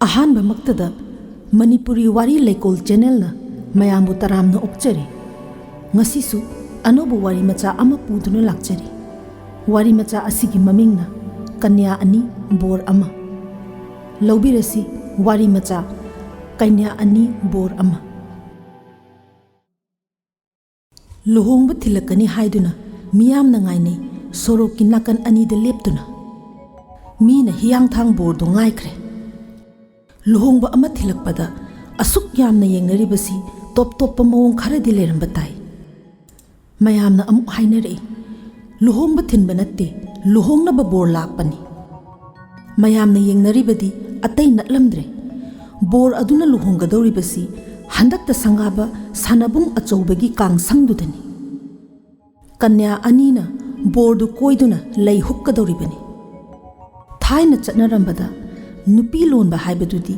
अहानबा मक्तदा मणिपुरी वारी लेकोल चैनल ना मयामबु तरामना ओक्चरी ngasisu anobu wari macha ama puduna lakchari wari macha asigi mamingna kanya ani bor ama lobirasi wari macha kanya ani bor ama luhongba thilakani haiduna miyam na ngai nei soroki nakan ani de leptuna mina hiyang thang bor do ngai khre luhongba ama thilakpada asuk yamna yengnari basi top top pamong khara di leramba tai mayamna amu hainare luhongba thinba natte luhongna ba bor lakpani mayamna yengnari badi atai natlamdre bor aduna luhongga dori basi handakta sangaba sanabung achobagi kang sangdudani kanya anina bor du koiduna lei hukka dori bani thaina chatnarambada nupi lonba haibadudi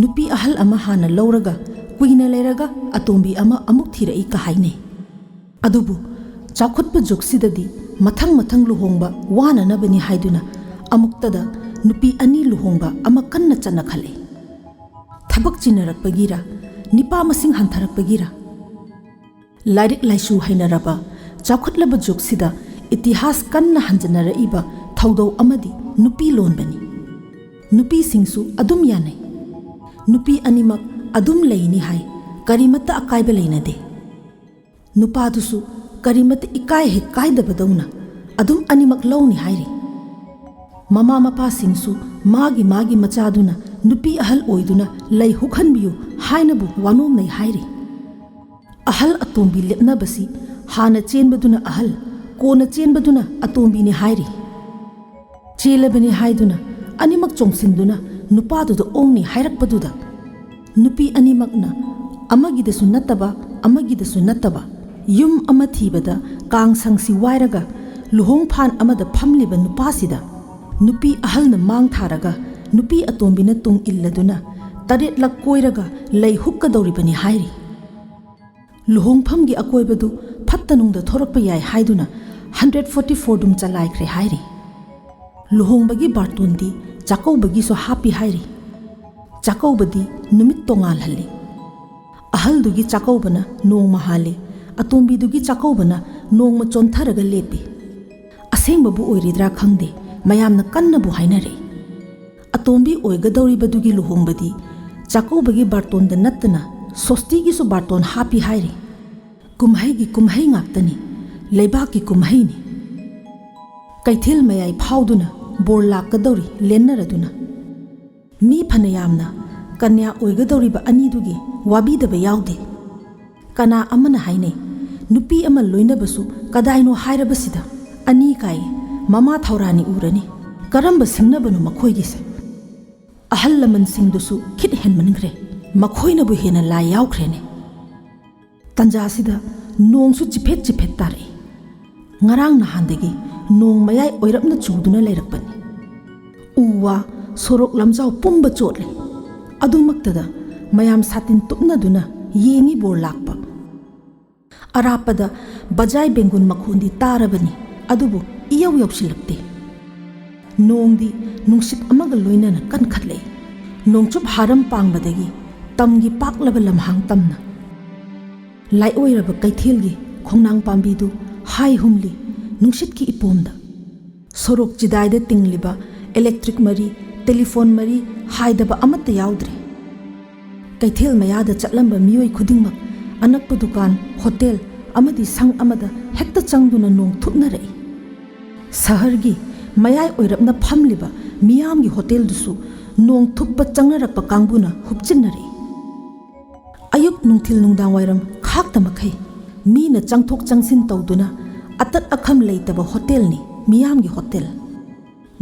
nupi ahal ama hana lauraga kuina leraga atombi ama amuk thirai ka haine adubu chakhutpa joksidadi mathang mathang luhongba wana nabani haiduna amuktada nupi ani luhongba ama kanna chana khale thabak chinarakpagira nipa masing hantharakpagira lairik laisu hainaraba chakhutlaba joksida itihas kanna hanjanara iba thaudau amadi nupi lonbani nupi singsu adum yanai nupi animak adum leini hai karimata akaiba leinade nupa dusu karimata ikai he kaidabadawna adum animak lawni hairi mama mapa singsu magi machaduna nupi ahal oiduna lei hukhanbiyu hainabu wanom nei hairi ahal atombi lepna basi hana chenbaduna ahal kona chenbaduna atombi ni hairi chelabani haiduna animak chongsinduna nupa du ongni hairakpaduda nupi animakna amagidasu nattaba yum ama thibada kang sangsi wairaga luhong phan amada phamliba nupasida nupi ahalna mang tharaga nupi atombina tung illaduna taret lak koiraga lei hukka doribani hairi luhong phamgi akoibadu phattanungda thorakpa yai haiduna 144 dum chalaikre hairi luhongbagi bartondi chakobagi so happy hairi chakobadi numit tongal halli ahal dugi chakobana nong mahale atombi dugi chakobana nong ma chontharaga lepi asengba bu oiridra khangde mayamna kanna bu hainare atombi oigadori badugi luhongbadi chakobagi bartonda nattana sosti gi so barton happy hairi kumhai ngaktani leibaki kumhai ni kaithil mayai phauduna bor lakadori lennaraduna mi phanayamna kanya oigadori ba ani dugi wabi daba yaude kana amana haine nupi ama loina basu kadaino hairabasida ani kai mama thaurani urani karamba singnabanu makhoigise ahal laman singdusu khit henmaningre makhoina bu hena la yaukhrene tanja sida nongsu chiphet tare ngarang nahandegi nong mayai oirapna chuduna leirakpani uwa sorok lamjau pumba chotle adumaktada mayam satin tupnaduna yengi bor lakpa arapada bajai bengun makhondi tarabani adubu iyaw yawsilakte nongdi nungsit amaga loinana kan khatlei nongchup haram pangbadagi tamgi paklaba lamhang tamna lai oiraba kaithilgi khongnang pambidu hai humli nungsit ki ipomda sorok jidaida tingliba electric mari telephone mari haidaba amatta yaudre kaithil mayada chatlamba miyoi khudingmak anakpa dukan hotel amadi sang amada hekta changduna nong thupnarai sahargi mayai oirapna phamliba miyamgi hotel dusu nong thuppa changnarakpa kangbuna hupchinnarai ayuk nungthil nungdang wairam khakta makhai mina changthok changsin tawduna atat akham leitaba hotel ni miyamgi hotel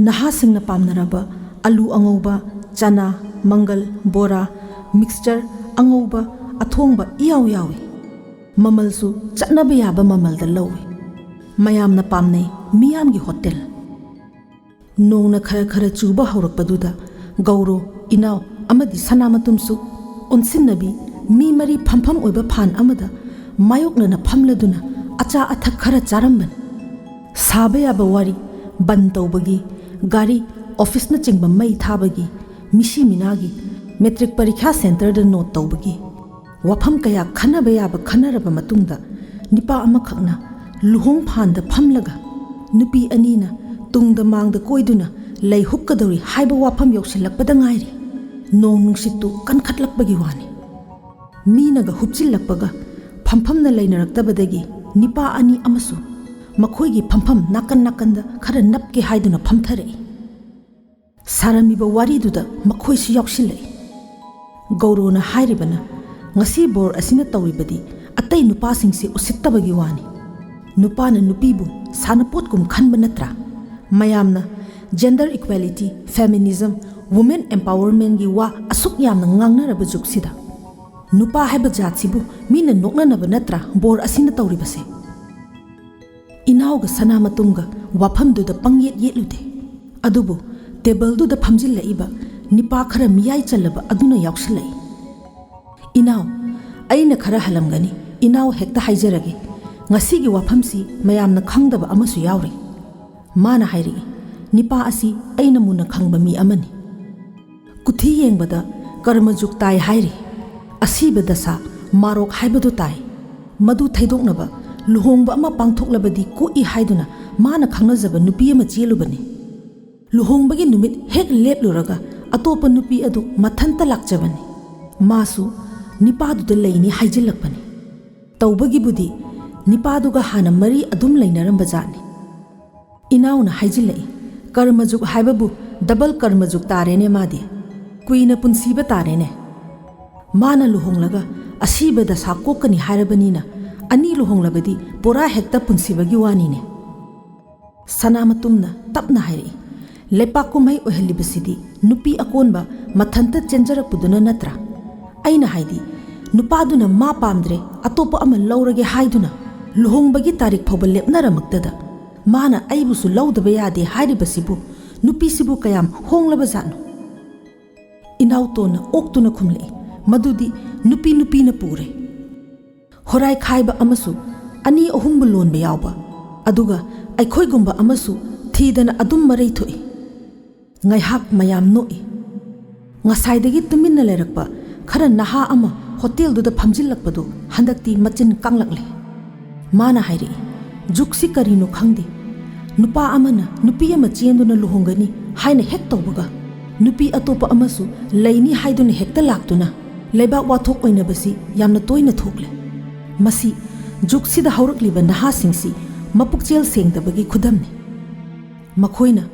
naha singna pamnaraba alu angauba chana mangal bora mixture angauba athongba iyaw yawi mamalsu chatnaba yaba mamalda lawi mayamna pamnai miyamgi hotel nongna khara chuba haurakpaduda gauro inaw amadi sanamatumsu onsinnabi mi mari phampham oiba phan amada mayokna phamladuna acha athak khara charamban sabe yaba wari ban tawbagi gari office na chingba mai thabagi misi minagi matric परीक्षा centre नोट तौबगी वफम कया खनब याब खनरब मतुंगदा Nipah अमखकना लुहोंग फांद फमलगा नुपी अनीना तुंगदा मांगदा कोइदुना लई हुक्कदौरी HYBE वाफम यौसिल्लकपदा ngairi नोंग नुंसितु कनखटलकबगी वानी मीनगा हुपचिल्लकपगा फमफमना लैनरक्तबदगी Nipah अनी अमसु मखोइगी फमफम नाकन नाकंदा खरा नपके हाइदुना फमथरई सारमिबा वारीदुदा मखोइसु यौसिल्लै गौरोना हाइरिबना ngasi bor asina tawibadi atai nupa singse usittabagi wani nupa na nupibu sanapot kum khanba natra mayamna gender equality feminism women empowerment gi wa asuk yamna ngangnaraba juksida nupa haiba jatsibu mina noknanaba natra bor asina tawribase inauga sanamatunga wafamduda pangyet yetlude adubu table du da phamjillaiba nipa khara miyai chalaba aduna yauksilai इनाव अइना खरा हलमगनी इनाव हेक्ता हाइजरगे ngasiगी wafamsi mayamna khangdaba amasu yauri mana hairi nipa asi aina muna khangba mi amani kuthi yengbada karmajuk tai hairi asiba dasa marok haibadu tai madu thaidoknaba luhongba ama pangthoklabadi ko i haiduna mana khangnajaba nupi ama chelubani luhongbagi numit hek lepluraga atopa nupi adu mathanta lakjabani masu निपादुदा लैनी हाइजिल्लकपनि तौबगिबुदी निपादुगा हाना मरी अदुम लैनरंबा जातनि इनाउना हाइजिल्लै कर्मजुग हाइबबु double कर्मजुग तारेने मादि कुइना पुनसीबा तारेने माना लुहोंगलगा असीबा दशा कोकनी हाइरबनिना अनि लुहोंगलबदी पुरा हेक्ता पुनसीबगी वानीने सनामतुमना तपना हाइरि लेपाकुमै ओहलिबसिदी नुपी अकोनबा मथंता चेंजरपुदुना नत्रा अइना हाइदी नुपादुना मा पामद्रे अतोपा अमा लौरगे हाइदुना लुहोंगबगी तारीख फौबा लेपनरमक्तदा माना अइबुसु लौदबा यादे हाइरिबसिबु नुपीसिबु कयाम होंगलबा जानु इनाउतोना ओक्तुना खुमले मदुदी नुपी नुपीना पुरे होराय खाइबा अमसु अनि अहुमबु लोनबा यावबा अदुगा अइखोइगुंबा अमसु थीदना अदुम मरै थोइ ngaiHak mayam noi ngasaidagi tuminna lerakpa खरा नहा अमा होटेल दुदा फमजिल्लकपदो हंदक्ति मचिन कांगलकले माना हाइरि जुक्सी करिनो खंगदे नुपा अमना नुपी अमा चेंदुना लुहोंगनी हाइना हेक तौबगा नुपी अतोपा अमसु लैनी हाइदुना हेक्ता लाक्तुना लेबा वाथोक ओइनबसी यामना तोइना थोकले मसी जुक्सीदा हौरकलिबा नहासिंगसी मपुकचेल सेंगदबगी खुदमने मखोइना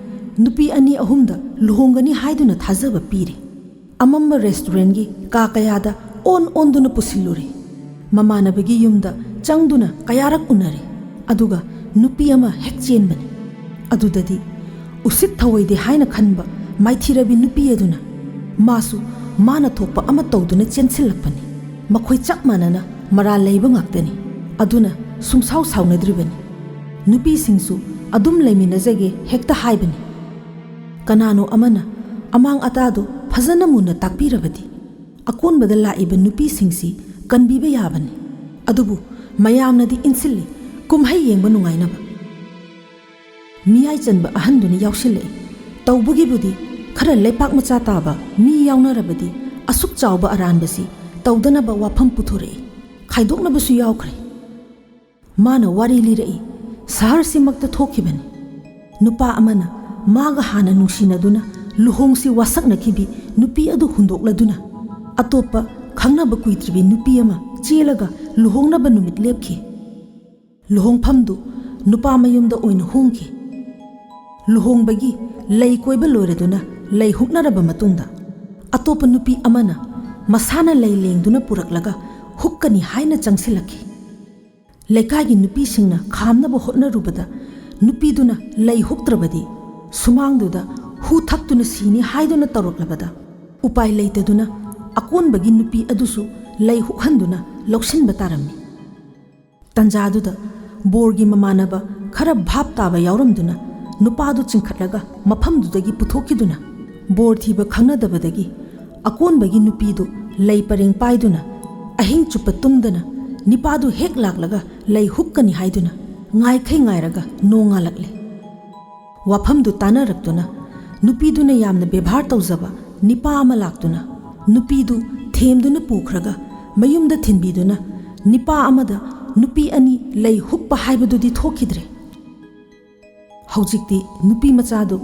नुपी अनि अहुमदा लुहोंगनी हाइदुना थाजबा पीरे अमम्बा रेस्टोरेंट की का कयादा ओन दुना पुसिल्लुरी ममानबगी युमदा चंगदुना कयारक उनरे अदुगा नुपी अमा हेक चेनबनी अदुददी उसित थवैदे हाइना खनबा माइथिरबी नुपी अदुना मासु माना थोपा अमा तौदुना चेनसिल्लकपनी मखोइ चक मानना मरा लैबा ngakdani अदुना सुंसाव सावनद्रिबनी नुपी सिंगसु अदुम लैमिनजगे हेक्ता हाइबनी कनानो अमना अमांग अतादो फजना मुना ताकपीरबदी अकोनबदा लाइबा नुपी सिंगसी कनबीबा याबनी अदुबु मयामनदी इनसिल्ली कुमहै येंबा नुंगाइनबा मियाइ चनबा अहनदुनी यावसिल्लै तौबगिबुदी खरा लेपाक मचा ताबा मी यावनरबदी असुक चावबा अरानबसी तौदनबा वाफम पुथोरई खाइदोकनबसु यावख्रे माना वारी लिरई सहर सिमक्ता थोखिबनी नुपा अमना मागा हाना नुंसिनदुना लुहोंगसी वासकनखिबी नुपी अदु हुंदोकलदुना अतोपा खंगनबा कुइत्रिबी नुपी अमा चेलगा लुहोंगनबा नुमित लेपखि लुहोंगफमदु नुपा मयुमदा ओइन होंगखि लुहोंगबगी लई कोइबा लोरेदुना लई हुकनरबा मतुंगदा अतोपा नुपी अमना मसाना लई लेंगदुना पुरकलगा हुक्कनी हाइना चंगसिलखि लेकागी नुपी सिंगना खामनबा होटनरुबदा नुपीदुना लई हुक्त्रबदी सुमांगदुदा हु थक्तुना सीनी हाइदुना तौरकलबदा उपाय लेतदुना अकोनबगी नुपी अदुसु लई हुकहंदुना लौसिनबा तारमनी तंजादुदा बोरगी ममानबा खरा भाप ताबा यावरमदुना नुपादु चिंखटलगा मफमदुदगी पुथोकिदुना बोर थीबा खंगनदबदगी अकोनबगी नुपीदु लई परेंग पाइदुना अहिंग चुप तुमदना निपादु हेक लाकलगा लई हुक्कनी हाइदुना ngaikhay ngairaga nongalakle wafamdu tanaraptuna नुपीदुना यामना बेभार तौजबा निपा अमा लाक्तुना नुपीदु थेमदुना पुखरगा मयुमदा थिनबीदुना निपा अमदा नुपी अनि लई हुक्पा हाइबदुदि थोखिद्रे हौजिक्ति नुपी मचादु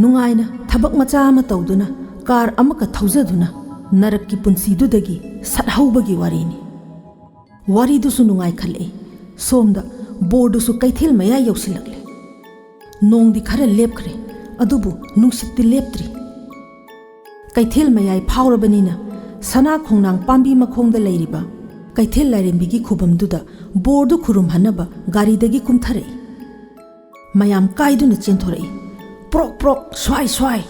नुंगाइना थबक मचा अमा तौदुना कार अमका थौजदुना नरककी पुंसीदुदगी सटहौबगी वारीनी वारीदुसु नुंगाइ खले सोमदा बोर्डुसु कैथेल मया यौसिलकले नोंदी खरा लेपखरे अदुबु नुंसित्ति लेपत्रि कैथेल मयाई फाउरबनिना सना खोंनांग पांबी मखोंगदा लैरिबा कैथेल लाइरेंबिगी खुबमदुदा बोर्डु खुरुमहनबा गारीदगी कुमथरे मयाम कायदुना चेंथोरई प्रोक प्रोक स्वाई स्वाई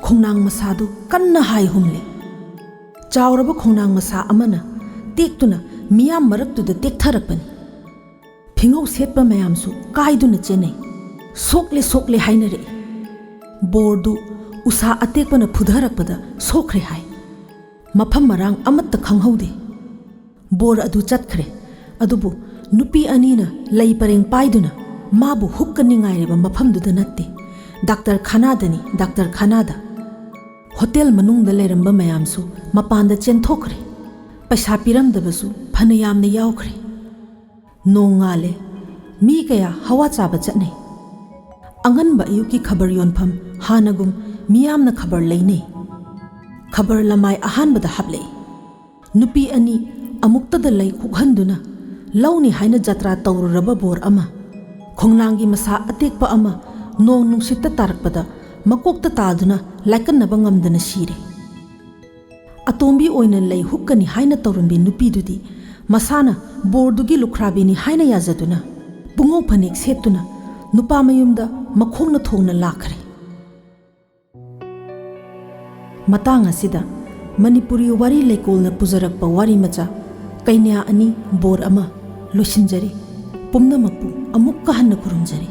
खोंनांग मसादु कन्ना हाय हुमले चावरबा खोंनांग मसा अमना तेक्तुना मियाम मरक्तुदा तेक्थरकपनि फिंगौ सेटपा मयामसु कायदुना चेनै सोकले सोकले हाइनरे बोर्डु उसा अतेकपना फुधरकपदा सोखरे हाय मफम मरांग अमत्त खंगहौदे बोर अदु चतखरे अदुबु नुपी अनीना लई परेंग पाइदुना माबु हुक्कनिंगाइरेबा मफमदुदा नत्ते डॉक्टर खानादनी डॉक्टर खानादा होटल मनुंगदा लेरंबा मयामसु मपानदा चेंथोखरे पैसा पिरमदबसु फनयामने यावखरे नोंगाले मी कया हवा चाबा चटने अंगनबा अयुकी खबर योनफम हानगुम मियामना खबर लेने खबर लमाय अहानबदा हबले नुपी अनि अमुक्तदा लई खुखहंदुना लौनी हाइना जत्रा तौररबा बोर अमा खोंनांगी मसा अतेकपा अमा नोंग नुंसित्ता तारकपदा मकोक्ता तादुना लाइकन्नबा ngamदना सिरे अतोंबी ओइना लई हुक्कनी हाइना तौरंबी नुपीदुदी मसाना बोर्डुगी लुखराबीनी हाइना याजदुना पुंगौ फनेक सेतुना नुपा मयुमदा मखोंगना थोंगना लाखरे मतांग असिदा मणिपुरी वारी लेकोलना पुजरकपा वारी मचा कैन्या अनि बोर अमा लोसिनजरी पुमनमकपु अमुक्का हन्ना खुरुमजरी।